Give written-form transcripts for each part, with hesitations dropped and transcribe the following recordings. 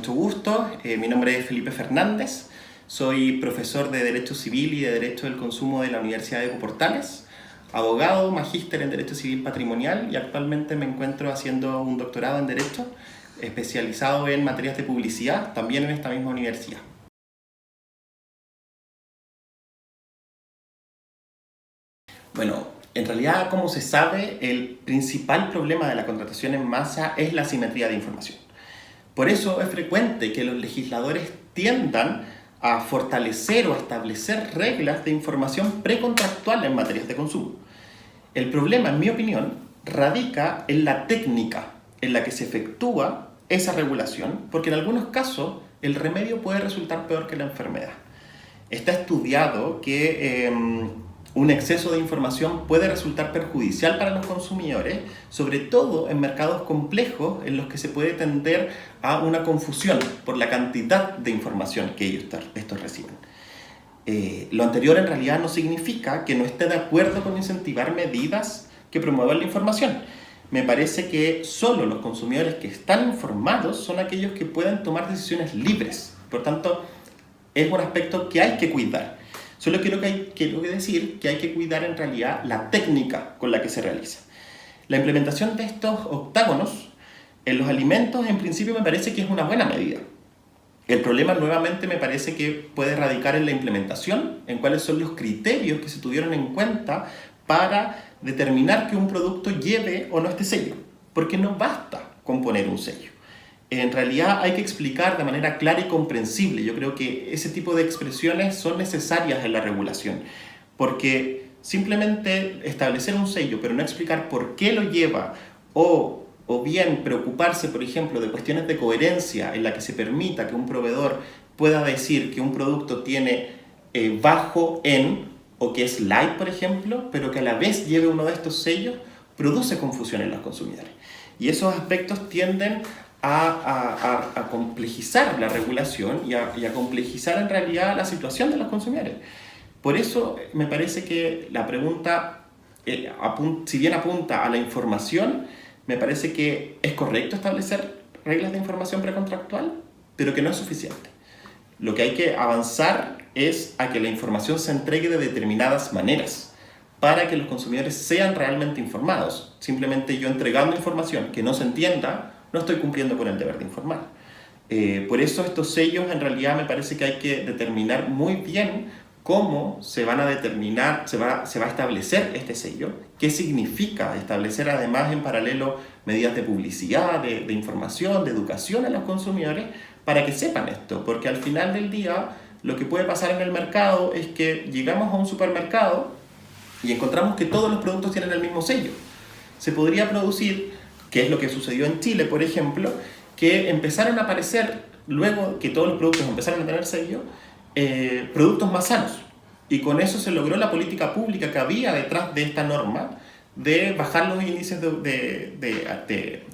mucho gusto. Mi nombre es Felipe Fernández. Soy profesor de Derecho Civil y de Derecho del Consumo de la Universidad de Ecoportales, abogado, magíster en Derecho Civil Patrimonial, y actualmente me encuentro haciendo un doctorado en Derecho especializado en materias de publicidad, también en esta misma universidad. Bueno, en realidad, como se sabe, el principal problema de la contratación en masa es la asimetría de información. Por eso es frecuente que los legisladores tiendan a fortalecer o a establecer reglas de información precontractual en materias de consumo. El problema, en mi opinión, radica en la técnica en la que se efectúa esa regulación, porque en algunos casos el remedio puede resultar peor que la enfermedad. Está estudiado que un exceso de información puede resultar perjudicial para los consumidores, sobre todo en mercados complejos en los que se puede tender a una confusión por la cantidad de información que estos reciben. Lo anterior en realidad no significa que no esté de acuerdo con incentivar medidas que promuevan la información. Me parece que solo los consumidores que están informados son aquellos que pueden tomar decisiones libres. Por tanto, es un aspecto que hay que cuidar. Solo quiero decir que hay que cuidar en realidad la técnica con la que se realiza. La implementación de estos octágonos en los alimentos en principio me parece que es una buena medida. El problema nuevamente me parece que puede radicar en la implementación, en cuáles son los criterios que se tuvieron en cuenta para determinar que un producto lleve o no este sello. Porque no basta con poner un sello. En realidad hay que explicar de manera clara y comprensible. Yo creo que ese tipo de expresiones son necesarias en la regulación, porque simplemente establecer un sello pero no explicar por qué lo lleva o bien preocuparse, por ejemplo, de cuestiones de coherencia en la que se permita que un proveedor pueda decir que un producto tiene bajo en o que es light, por ejemplo, pero que a la vez lleve uno de estos sellos, produce confusión en los consumidores. Y esos aspectos tienden a complejizar la regulación y a complejizar en realidad la situación de los consumidores. Por eso me parece que la pregunta, si bien apunta a la información, me parece que es correcto establecer reglas de información precontractual, pero que no es suficiente. Lo que hay que avanzar es a que la información se entregue de determinadas maneras para que los consumidores sean realmente informados. Simplemente yo entregando información que no se entienda, no estoy cumpliendo con el deber de informar. Por eso estos sellos en realidad me parece que hay que determinar muy bien cómo se va a establecer este sello, qué significa establecer además en paralelo medidas de publicidad, de información, de educación a los consumidores para que sepan esto, porque al final del día lo que puede pasar en el mercado es que llegamos a un supermercado y encontramos que todos los productos tienen el mismo sello. Se podría producir, que es lo que sucedió en Chile, por ejemplo, que empezaron a aparecer, luego que todos los productos empezaron a tener sello, productos más sanos. Y con eso se logró la política pública que había detrás de esta norma de bajar los índices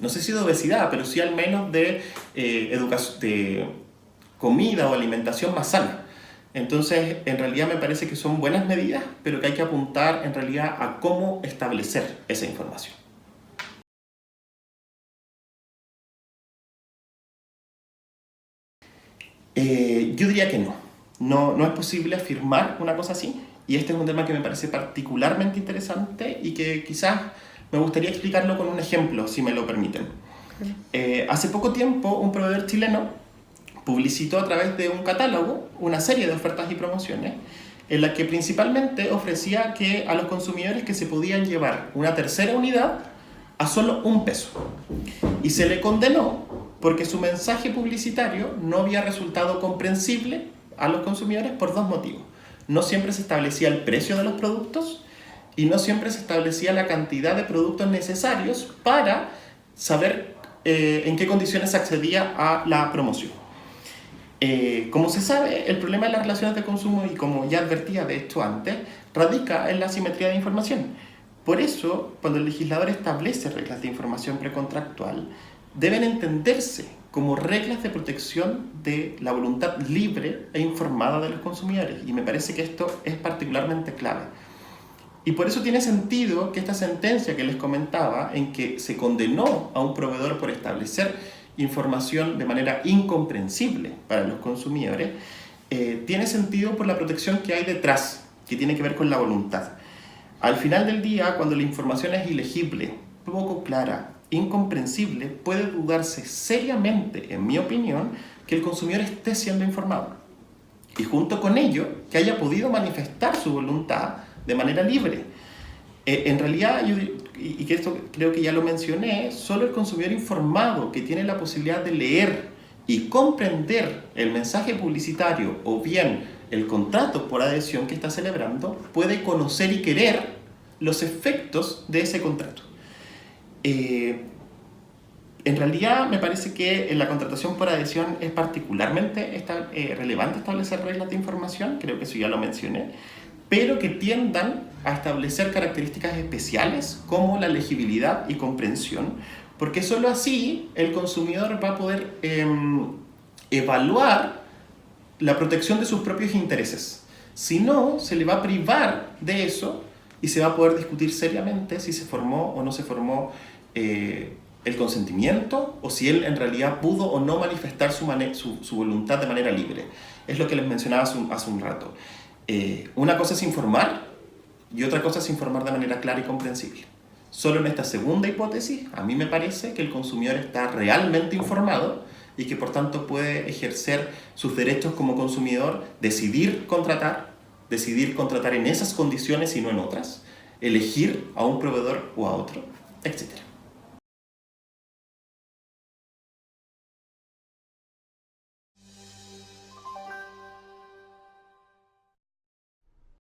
no sé si de obesidad, pero sí al menos de comida o alimentación más sana. Entonces, en realidad me parece que son buenas medidas, pero que hay que apuntar en realidad a cómo establecer esa información. Yo diría que no. No es posible afirmar una cosa así, y este es un tema que me parece particularmente interesante y que quizás me gustaría explicarlo con un ejemplo, si me lo permiten. Hace poco tiempo un proveedor chileno publicitó a través de un catálogo una serie de ofertas y promociones en la que principalmente ofrecía que a los consumidores que se podían llevar una tercera unidad a solo $1, y se le condenó porque su mensaje publicitario no había resultado comprensible a los consumidores por dos motivos. No siempre se establecía el precio de los productos y no siempre se establecía la cantidad de productos necesarios para saber en qué condiciones se accedía a la promoción. Como se sabe, el problema de las relaciones de consumo, y como ya advertía de esto antes, radica en la asimetría de información. Por eso, cuando el legislador establece reglas de información precontractual, deben entenderse como reglas de protección de la voluntad libre e informada de los consumidores. Y me parece que esto es particularmente clave. Y por eso tiene sentido que esta sentencia que les comentaba, en que se condenó a un proveedor por establecer información de manera incomprensible para los consumidores, tiene sentido por la protección que hay detrás, que tiene que ver con la voluntad. Al final del día, cuando la información es ilegible, poco clara, incomprensible, puede dudarse seriamente, en mi opinión, que el consumidor esté siendo informado. Y junto con ello, que haya podido manifestar su voluntad de manera libre. En realidad, y que esto creo que ya lo mencioné, solo el consumidor informado que tiene la posibilidad de leer y comprender el mensaje publicitario o bien el contrato por adhesión que está celebrando puede conocer y querer los efectos de ese contrato. En realidad me parece que en la contratación por adhesión es particularmente relevante establecer reglas de información, creo que eso ya lo mencioné, pero que tiendan a establecer características especiales como la legibilidad y comprensión, porque solo así el consumidor va a poder evaluar la protección de sus propios intereses. Si no, se le va a privar de eso y se va a poder discutir seriamente si se formó o no se formó el consentimiento o si él en realidad pudo o no manifestar su voluntad de manera libre. Es lo que les mencionaba hace un rato. Una cosa es informar y otra cosa es informar de manera clara y comprensible. Solo en esta segunda hipótesis, a mí me parece que el consumidor está realmente informado y que por tanto puede ejercer sus derechos como consumidor, decidir contratar en esas condiciones y no en otras, elegir a un proveedor o a otro, etc.